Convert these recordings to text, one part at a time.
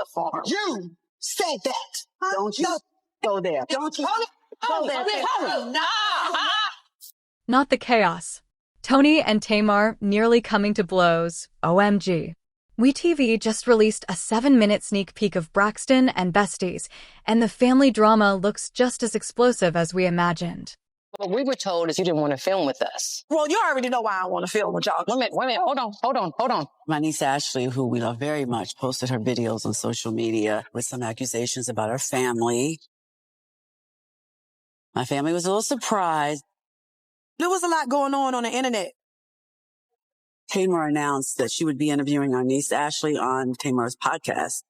the farm. You said that. Don't you go there. Don't you go there. Not the chaos. Toni and Tamar nearly coming to blows. OMG. WeTV just released a 7-minute sneak peek of Braxton and Besties, and the family drama looks just as explosive as we imagined. What we were told is you didn't want to film with us. Well, you already know why I want to film with y'all. Wait a minute. Hold on. My niece Ashley, who we love very much, posted her videos on social media with some accusations about our family. My family was a little surprised. There was a lot going on the internet. Tamar announced that she would be interviewing our niece Ashley on Tamar's podcast.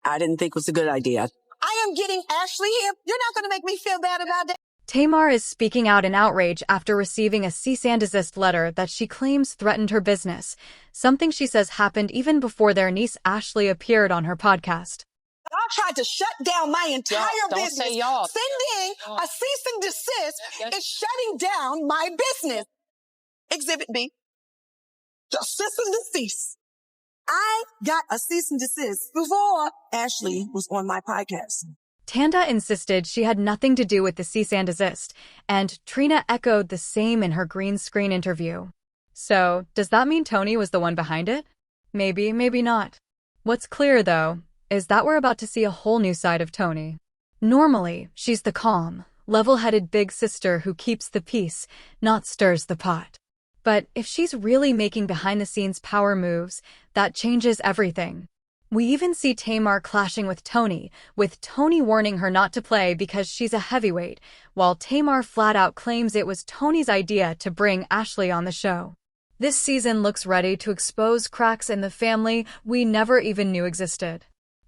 I didn't think it was a good idea. I am getting Ashley here. You're not going to make me feel bad about that. Tamar is speaking out in outrage after receiving a cease and desist letter that she claims threatened her business, something she says happened even before their niece Ashley appeared on her podcast. I tried to shut down my entire business. Don't say y'all. Sending a cease and desist is shutting down my business. Exhibit B. The cease and desist. I got a cease and desist before Ashley was on my podcast. Tanda insisted she had nothing to do with the cease and desist, and Trina echoed the same in her green screen interview. So, does that mean Toni was the one behind it? Maybe, maybe not. What's clear, though, is that we're about to see a whole new side of Toni. Normally, she's the calm, level-headed big sister who keeps the peace, not stirs the pot. But if she's really making behind-the-scenes power moves, that changes everything. We even see Tamar clashing with Toni warning her not to play because she's a heavyweight, while Tamar flat-out claims it was Toni's idea to bring Ashley on the show. This season looks ready to expose cracks in the family we never even knew existed.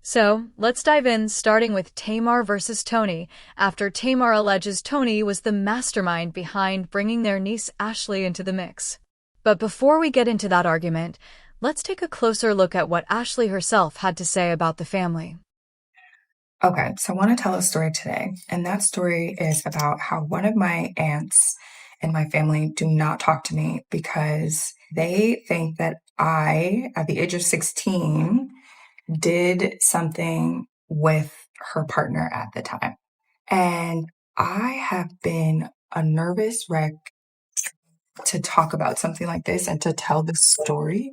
So, let's dive in, starting with Tamar versus Toni, after Tamar alleges Toni was the mastermind behind bringing their niece Ashley into the mix. But before we get into that argument, let's take a closer look at what Ashley herself had to say about the family. Okay, so I want to tell a story today, and that story is about how one of my aunts and my family do not talk to me because they think that I, at the age of 16, did something with her partner at the time. And I have been a nervous wreck to talk about something like this and to tell this story.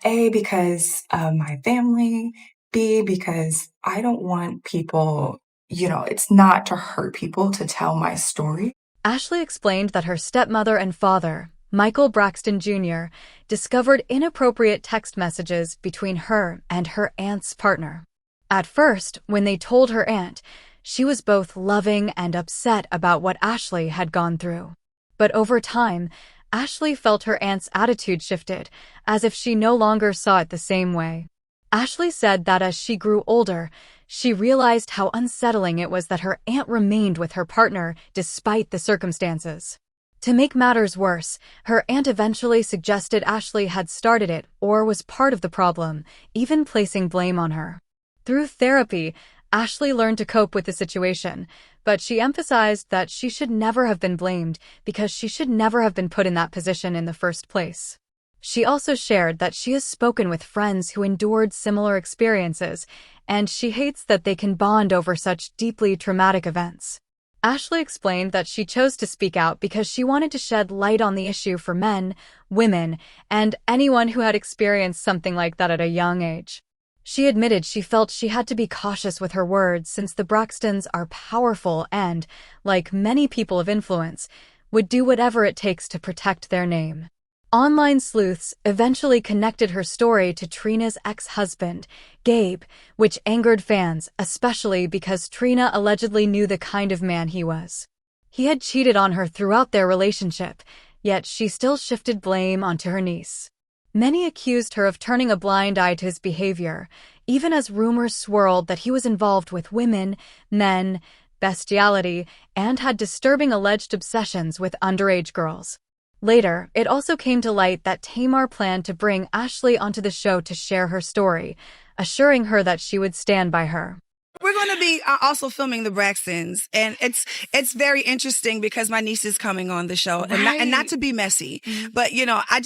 A, because of my family. B, because I don't want people, it's not to hurt people to tell my story. Ashley explained that her stepmother and father, Michael Braxton Jr., discovered inappropriate text messages between her and her aunt's partner. At first, when they told her aunt, she was both loving and upset about what Ashley had gone through. But over time, Ashley felt her aunt's attitude shifted, as if she no longer saw it the same way. Ashley said that as she grew older, she realized how unsettling it was that her aunt remained with her partner despite the circumstances. To make matters worse, her aunt eventually suggested Ashley had started it or was part of the problem, even placing blame on her. Through therapy, Ashley learned to cope with the situation, but she emphasized that she should never have been blamed because she should never have been put in that position in the first place. She also shared that she has spoken with friends who endured similar experiences, and she hates that they can bond over such deeply traumatic events. Ashley explained that she chose to speak out because she wanted to shed light on the issue for men, women, and anyone who had experienced something like that at a young age. She admitted she felt she had to be cautious with her words since the Braxtons are powerful and, like many people of influence, would do whatever it takes to protect their name. Online sleuths eventually connected her story to Trina's ex-husband, Gabe, which angered fans, especially because Trina allegedly knew the kind of man he was. He had cheated on her throughout their relationship, yet she still shifted blame onto her niece. Many accused her of turning a blind eye to his behavior, even as rumors swirled that he was involved with women, men, bestiality, and had disturbing alleged obsessions with underage girls. Later, it also came to light that Tamar planned to bring Ashley onto the show to share her story, assuring her that she would stand by her. We're going to be also filming the Braxtons, and it's very interesting because my niece is coming on the show, Right. and not to be messy, but I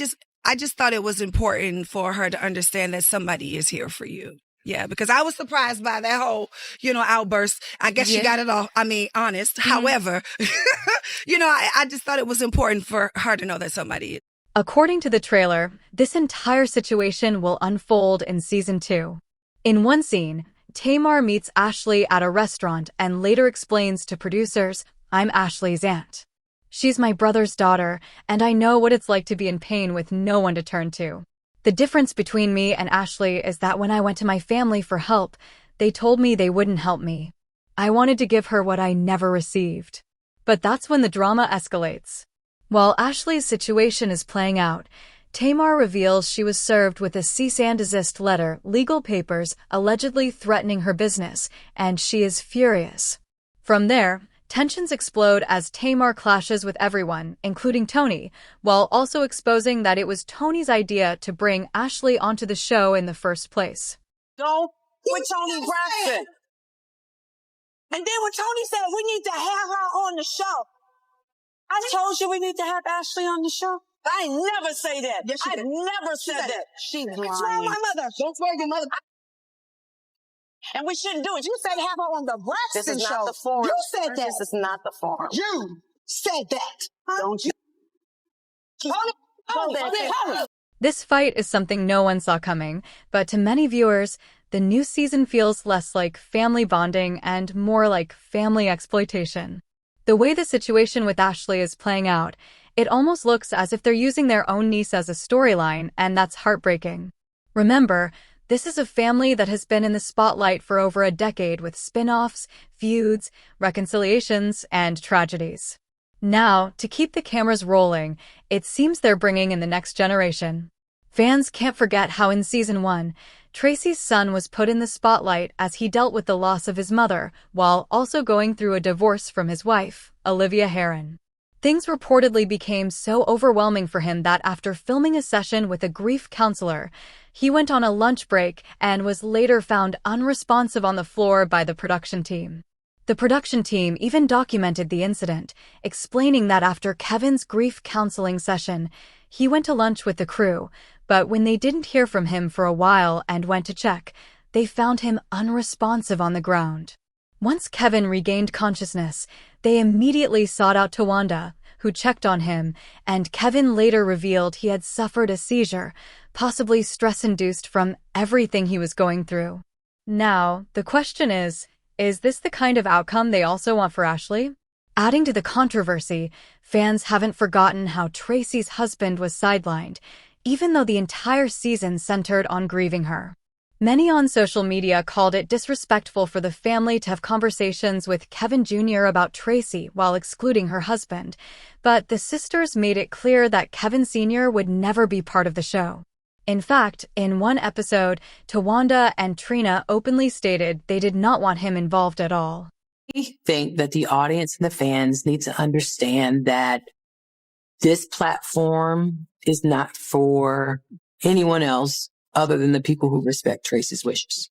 just thought it was important for her to understand that somebody is here for you. Yeah, because I was surprised by that whole, outburst. I guess she got it all. I mean, honest. However, I just thought it was important for her to know that somebody. According to the trailer, this entire situation will unfold in season 2. In one scene, Tamar meets Ashley at a restaurant and later explains to producers, "I'm Ashley's aunt. She's my brother's daughter, and I know what it's like to be in pain with no one to turn to. The difference between me and Ashley is that when I went to my family for help, they told me they wouldn't help me. I wanted to give her what I never received." But that's when the drama escalates. While Ashley's situation is playing out, Tamar reveals she was served with a cease and desist letter, legal papers allegedly threatening her business, and she is furious. From there, tensions explode as Tamar clashes with everyone, including Toni, while also exposing that it was Toni's idea to bring Ashley onto the show in the first place. Go with Toni Braxton. And then when Toni said we need to have her on the show, I told you we need to have Ashley on the show. I never say that. Yes, I never said that. She's lying. What's wrong with my mother? Don't swear your mother. And we shouldn't do it. You said have her on the Braxton show. This is not the forum. You said that. This is not the forum. You said that. Don't you? This fight is something no one saw coming, but to many viewers, the new season feels less like family bonding and more like family exploitation. The way the situation with Ashley is playing out, it almost looks as if they're using their own niece as a storyline, and that's heartbreaking. Remember, this is a family that has been in the spotlight for over a decade with spin-offs, feuds, reconciliations, and tragedies. Now, to keep the cameras rolling, it seems they're bringing in the next generation. Fans can't forget how in season 1, Tracy's son was put in the spotlight as he dealt with the loss of his mother while also going through a divorce from his wife, Olivia Herron. Things reportedly became so overwhelming for him that after filming a session with a grief counselor, he went on a lunch break and was later found unresponsive on the floor by the production team. The production team even documented the incident, explaining that after Kevin's grief counseling session, he went to lunch with the crew, but when they didn't hear from him for a while and went to check, they found him unresponsive on the ground. Once Kevin regained consciousness, they immediately sought out Tawanda, who checked on him, and Kevin later revealed he had suffered a seizure, possibly stress-induced from everything he was going through. Now, the question is this the kind of outcome they also want for Ashley? Adding to the controversy, fans haven't forgotten how Tracy's husband was sidelined, even though the entire season centered on grieving her. Many on social media called it disrespectful for the family to have conversations with Kevin Jr. about Tracy while excluding her husband, but the sisters made it clear that Kevin Sr. would never be part of the show. In fact, in one episode, Tawanda and Trina openly stated they did not want him involved at all. I think that the audience and the fans need to understand that this platform is not for anyone else other than the people who respect Tracy's wishes.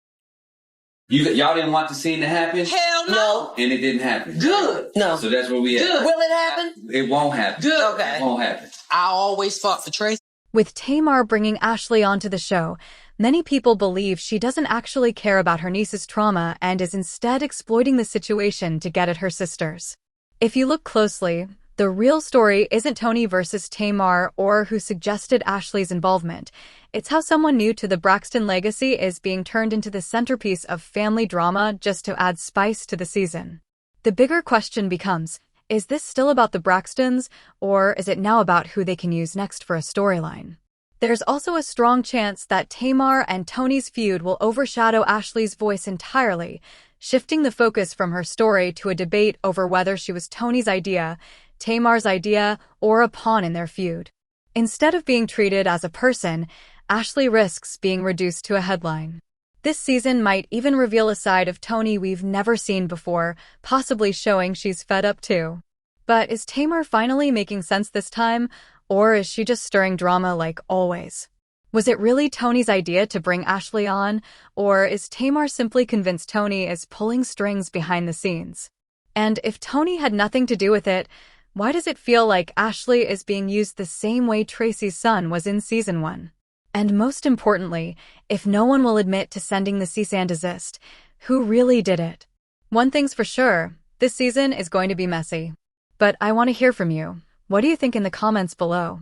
Y'all didn't want the scene to happen? Hell no. And it didn't happen? Good. No. So that's where we at. Good. Will it happen? It won't happen. Good. Okay. It won't happen. I always fought for Tracy. With Tamar bringing Ashley onto the show, many people believe she doesn't actually care about her niece's trauma and is instead exploiting the situation to get at her sisters. If you look closely, the real story isn't Toni versus Tamar or who suggested Ashley's involvement. It's how someone new to the Braxton legacy is being turned into the centerpiece of family drama just to add spice to the season. The bigger question becomes, is this still about the Braxtons, or is it now about who they can use next for a storyline? There's also a strong chance that Tamar and Toni's feud will overshadow Ashley's voice entirely, shifting the focus from her story to a debate over whether she was Toni's idea, Tamar's idea, or a pawn in their feud. Instead of being treated as a person, Ashley risks being reduced to a headline. This season might even reveal a side of Toni we've never seen before, possibly showing she's fed up too. But is Tamar finally making sense this time, or is she just stirring drama like always? Was it really Toni's idea to bring Ashley on, or is Tamar simply convinced Toni is pulling strings behind the scenes? And if Toni had nothing to do with it, why does it feel like Ashley is being used the same way Tracy's son was in season 1? And most importantly, if no one will admit to sending the cease and desist, who really did it? One thing's for sure, this season is going to be messy. But I want to hear from you. What do you think in the comments below?